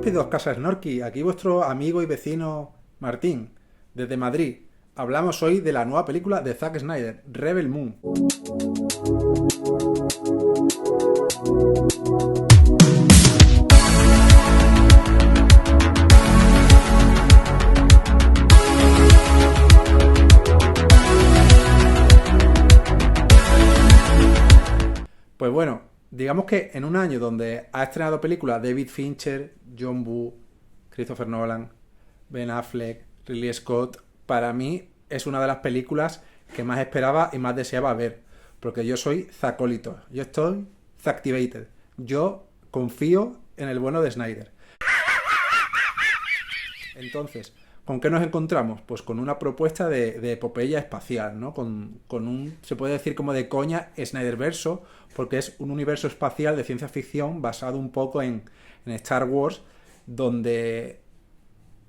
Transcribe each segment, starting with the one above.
Estúpidos Casa Snorky, aquí vuestro amigo y vecino Martín, desde Madrid. Hablamos hoy de la nueva película de Zack Snyder, Rebel Moon. Pues bueno, digamos que en un año donde ha estrenado películas David Fincher, John Woo, Christopher Nolan, Ben Affleck, Ridley Scott, para mí es una de las películas que más esperaba y más deseaba ver. Porque yo soy Zacólito, yo estoy Zactivated. Yo confío en el bueno de Snyder. Entonces, ¿con qué nos encontramos? Pues con una propuesta de epopeya espacial, ¿no? Con un, se puede decir como de coña, Snyderverso, porque es un universo espacial de ciencia ficción basado un poco en Star Wars, donde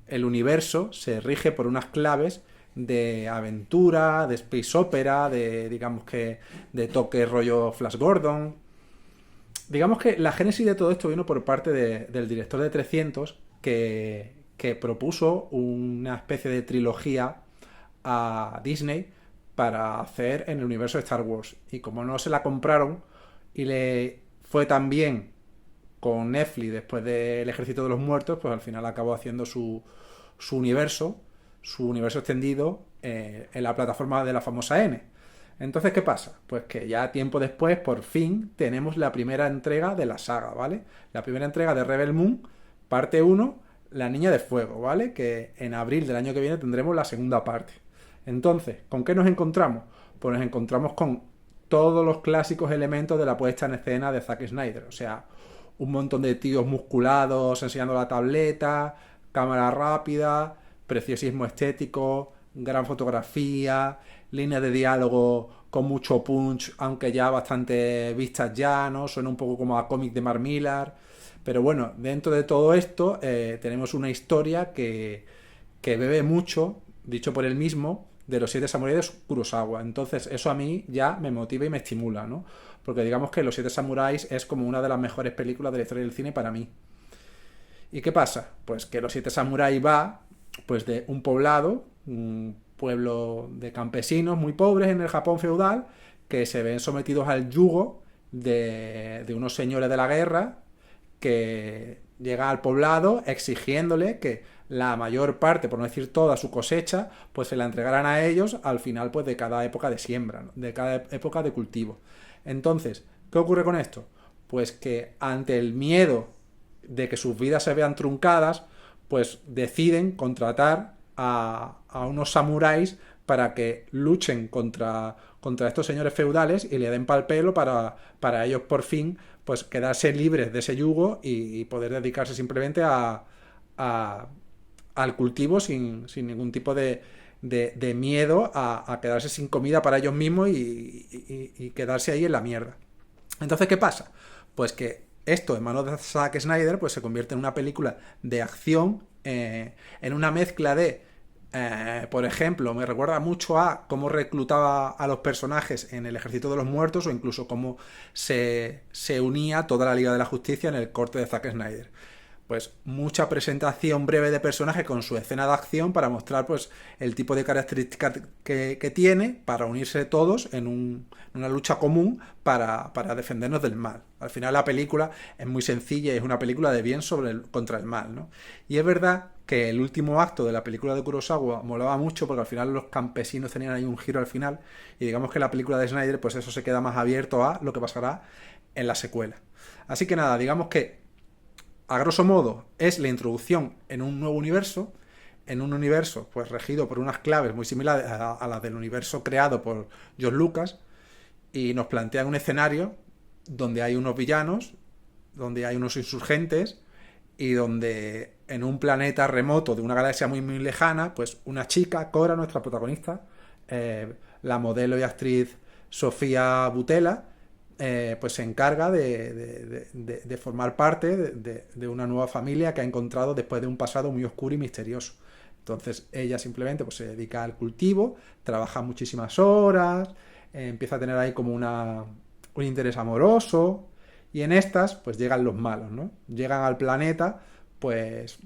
el universo se rige por unas claves de aventura, de space opera, de, digamos que, de toque rollo Flash Gordon. Digamos que la génesis de todo esto vino por parte del director de 300, que propuso una especie de trilogía a Disney para hacer en el universo de Star Wars. Y como no se la compraron y le fue tan bien con Netflix después del Ejército de los Muertos, pues al final acabó haciendo su universo extendido en la plataforma de la famosa N. Entonces, ¿qué pasa? Pues que ya tiempo después, por fin, tenemos la primera entrega de la saga, ¿vale? La primera entrega de Rebel Moon, parte 1, La Niña de Fuego, ¿vale? Que en abril del año que viene tendremos la segunda parte. Entonces, ¿con qué nos encontramos? Pues nos encontramos con todos los clásicos elementos de la puesta en escena de Zack Snyder. O sea, un montón de tíos musculados enseñando la tableta, cámara rápida, preciosismo estético, gran fotografía, líneas de diálogo con mucho punch, aunque ya bastante vistas ya, ¿no? Suena un poco como a cómic de Mark Millar. Pero bueno, dentro de todo esto tenemos una historia que bebe mucho, dicho por él mismo, de los 7 samuráis de Kurosawa. Entonces eso a mí ya me motiva y me estimula, ¿no? Porque digamos que Los 7 samuráis es como una de las mejores películas de la historia del cine para mí. ¿Y qué pasa? Pues que Los 7 samuráis va pues de un poblado, un pueblo de campesinos muy pobres en el Japón feudal, que se ven sometidos al yugo de unos señores de la guerra que llega al poblado exigiéndole que la mayor parte, por no decir toda su cosecha, pues se la entregaran a ellos al final pues de cada época de siembra, ¿no? De cada época de cultivo. Entonces, ¿qué ocurre con esto? Pues que ante el miedo de que sus vidas se vean truncadas, pues deciden contratar a unos samuráis para que luchen contra estos señores feudales y le den pal pelo para ellos por fin pues quedarse libres de ese yugo y poder dedicarse simplemente al cultivo sin ningún tipo de miedo a quedarse sin comida para ellos mismos y quedarse ahí en la mierda. Entonces, ¿qué pasa? Pues que esto en manos de Zack Snyder pues se convierte en una película de acción, en una mezcla de por ejemplo, me recuerda mucho a cómo reclutaba a los personajes en el Ejército de los Muertos o incluso cómo se unía toda la Liga de la Justicia en el corte de Zack Snyder. Pues mucha presentación breve de personaje con su escena de acción para mostrar pues el tipo de características que tiene para unirse todos en una lucha común para defendernos del mal. Al final la película es muy sencilla y es una película de bien contra el mal, ¿no? Y es verdad que el último acto de la película de Kurosawa molaba mucho porque al final los campesinos tenían ahí un giro al final y digamos que la película de Snyder pues eso se queda más abierto a lo que pasará en la secuela. Así que nada, digamos que a grosso modo es la introducción en un nuevo universo, en un universo pues regido por unas claves muy similares a las del universo creado por George Lucas, y nos plantean un escenario donde hay unos villanos, donde hay unos insurgentes y donde en un planeta remoto de una galaxia muy muy lejana, pues una chica, Cora, nuestra protagonista, la modelo y actriz Sofía Boutella, pues se encarga de formar parte de una nueva familia que ha encontrado después de un pasado muy oscuro y misterioso. Entonces ella simplemente pues, se dedica al cultivo, trabaja muchísimas horas, empieza a tener ahí como un interés amoroso, y en estas pues llegan los malos, ¿no? Llegan al planeta pues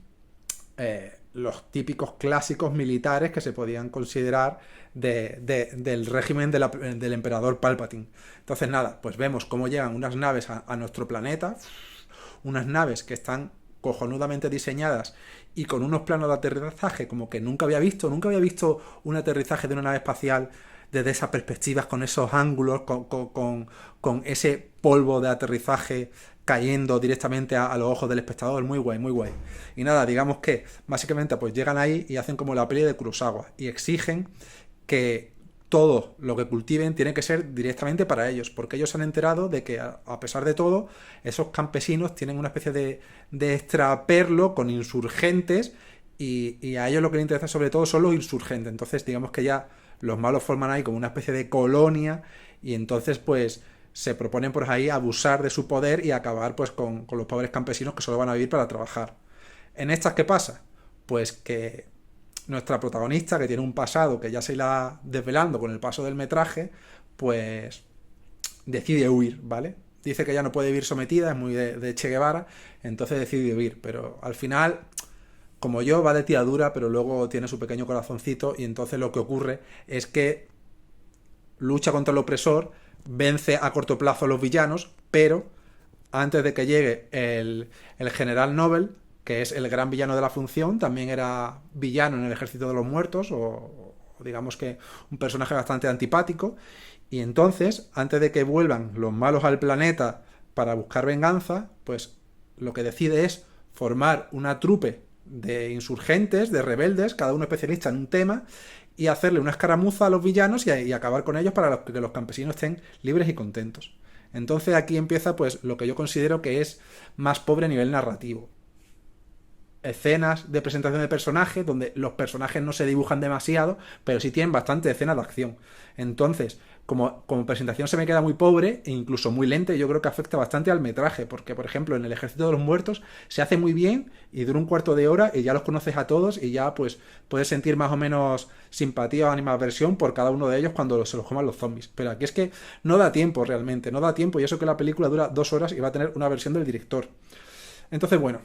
los típicos clásicos militares que se podían considerar del régimen del emperador Palpatine. Entonces nada, pues vemos cómo llegan unas naves a nuestro planeta, unas naves que están cojonudamente diseñadas y con unos planos de aterrizaje como que nunca había visto un aterrizaje de una nave espacial desde esas perspectivas, con esos ángulos, con ese polvo de aterrizaje cayendo directamente a los ojos del espectador. Muy guay, muy guay. Y nada, digamos que básicamente pues llegan ahí y hacen como la peli de Kurosawa y exigen que todo lo que cultiven tiene que ser directamente para ellos, porque ellos se han enterado de que a pesar de todo, esos campesinos tienen una especie de extraperlo con insurgentes y a ellos lo que les interesa sobre todo son los insurgentes. Entonces digamos que ya los malos forman ahí como una especie de colonia y entonces pues se proponen por ahí abusar de su poder y acabar pues con los pobres campesinos que solo van a vivir para trabajar. ¿En estas qué pasa? Pues que nuestra protagonista, que tiene un pasado que ya se irá desvelando con el paso del metraje, pues decide huir, ¿vale? Dice que ya no puede vivir sometida, es muy de Che Guevara, entonces decide huir, pero al final, como yo, va de tía dura, pero luego tiene su pequeño corazoncito y entonces lo que ocurre es que lucha contra el opresor, vence a corto plazo a los villanos, pero antes de que llegue el general Nobel, que es el gran villano de la función, también era villano en el Ejército de los Muertos, o digamos que un personaje bastante antipático, y entonces, antes de que vuelvan los malos al planeta para buscar venganza, pues lo que decide es formar una trupe de insurgentes, de rebeldes, cada uno especialista en un tema, y hacerle una escaramuza a los villanos y acabar con ellos para que los campesinos estén libres y contentos. Entonces aquí empieza pues lo que yo considero que es más pobre a nivel narrativo. Escenas de presentación de personajes donde los personajes no se dibujan demasiado, pero sí tienen bastante escenas de acción. Entonces, como presentación se me queda muy pobre e incluso muy lenta y yo creo que afecta bastante al metraje, porque por ejemplo en el Ejército de los Muertos se hace muy bien y dura un cuarto de hora y ya los conoces a todos y ya pues puedes sentir más o menos simpatía o animadversión por cada uno de ellos cuando se los coman los zombies. Pero aquí es que no da tiempo realmente, no da tiempo y eso que la película dura 2 horas y va a tener una versión del director. Entonces bueno,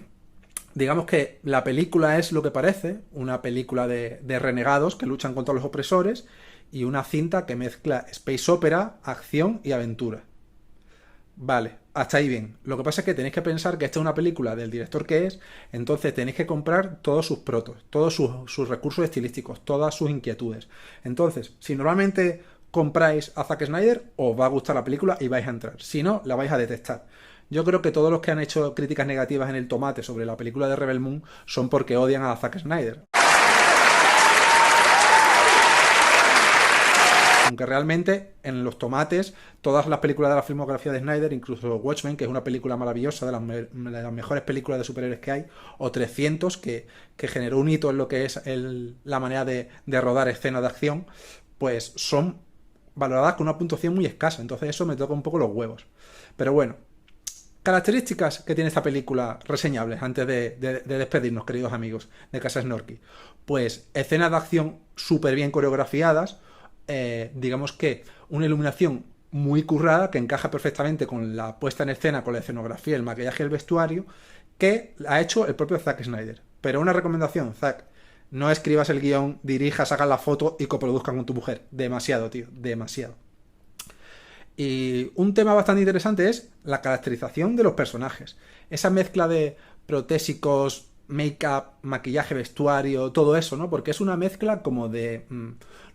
digamos que la película es lo que parece, una película de renegados que luchan contra los opresores y una cinta que mezcla space opera, acción y aventura. Vale, hasta ahí bien. Lo que pasa es que tenéis que pensar que esta es una película del director que es, entonces tenéis que comprar todos sus protos, todos sus recursos estilísticos, todas sus inquietudes. Entonces, si normalmente compráis a Zack Snyder, os va a gustar la película y vais a entrar. Si no, la vais a detestar. Yo creo que todos los que han hecho críticas negativas en el tomate sobre la película de Rebel Moon son porque odian a Zack Snyder. Aunque realmente en los tomates todas las películas de la filmografía de Snyder, incluso Watchmen, que es una película maravillosa, de las mejores películas de superhéroes que hay, o 300, que generó un hito en lo que es la manera de rodar escenas de acción, pues son valoradas con una puntuación muy escasa. Entonces eso me toca un poco los huevos. Pero bueno, características que tiene esta película reseñables antes de despedirnos, queridos amigos de Casa Snorky. Pues escenas de acción súper bien coreografiadas, digamos que una iluminación muy currada que encaja perfectamente con la puesta en escena, con la escenografía, el maquillaje y el vestuario que ha hecho el propio Zack Snyder. Pero una recomendación, Zack, no escribas el guión, dirijas, hagas la foto y coproduzcan con tu mujer. Demasiado, tío, demasiado. Y un tema bastante interesante es la caracterización de los personajes. Esa mezcla de protésicos, make-up, maquillaje, vestuario, todo eso, ¿no? Porque es una mezcla como de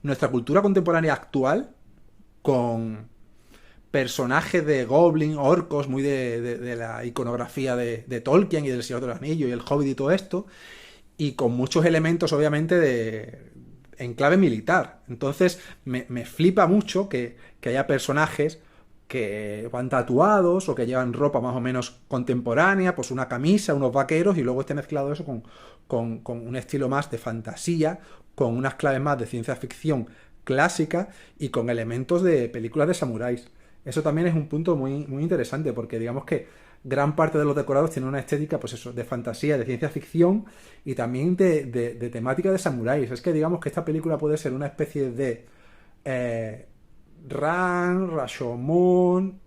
nuestra cultura contemporánea actual con personajes de Goblin, orcos, muy de la iconografía de Tolkien y del Señor de los Anillos y el Hobbit y todo esto, y con muchos elementos, obviamente, en clave militar. Entonces, me flipa mucho que haya personajes que van tatuados o que llevan ropa más o menos contemporánea, pues una camisa, unos vaqueros, y luego esté mezclado eso con un estilo más de fantasía, con unas claves más de ciencia ficción clásica y con elementos de películas de samuráis. Eso también es un punto muy, muy interesante, porque digamos que gran parte de los decorados tienen una estética, pues eso, de fantasía, de ciencia ficción y también de temática de samuráis. Es que digamos que esta película puede ser una especie de Rashomon,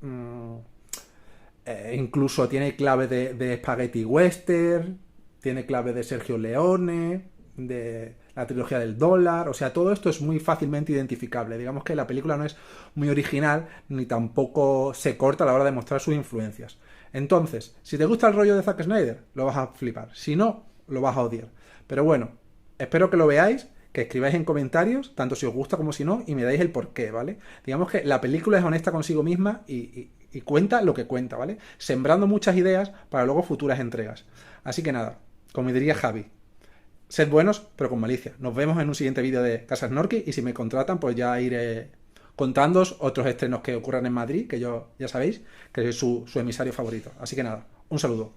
incluso tiene clave de spaghetti western. tiene clave de Sergio Leone, de la trilogía del dólar, o sea, todo esto es muy fácilmente identificable. Digamos que la película no es muy original ni tampoco se corta a la hora de mostrar sus influencias. Entonces, si te gusta el rollo de Zack Snyder, lo vas a flipar. Si no, lo vas a odiar. Pero bueno, espero que lo veáis, que escribáis en comentarios, tanto si os gusta como si no, y me dais el porqué, ¿vale? Digamos que la película es honesta consigo misma y cuenta lo que cuenta, ¿vale? Sembrando muchas ideas para luego futuras entregas. Así que nada, como diría Javi, sed buenos, pero con malicia. Nos vemos en un siguiente vídeo de Casa Snorky y si me contratan, pues ya iré contándoos otros estrenos que ocurran en Madrid, que yo ya sabéis que soy su emisario favorito. Así que nada, un saludo.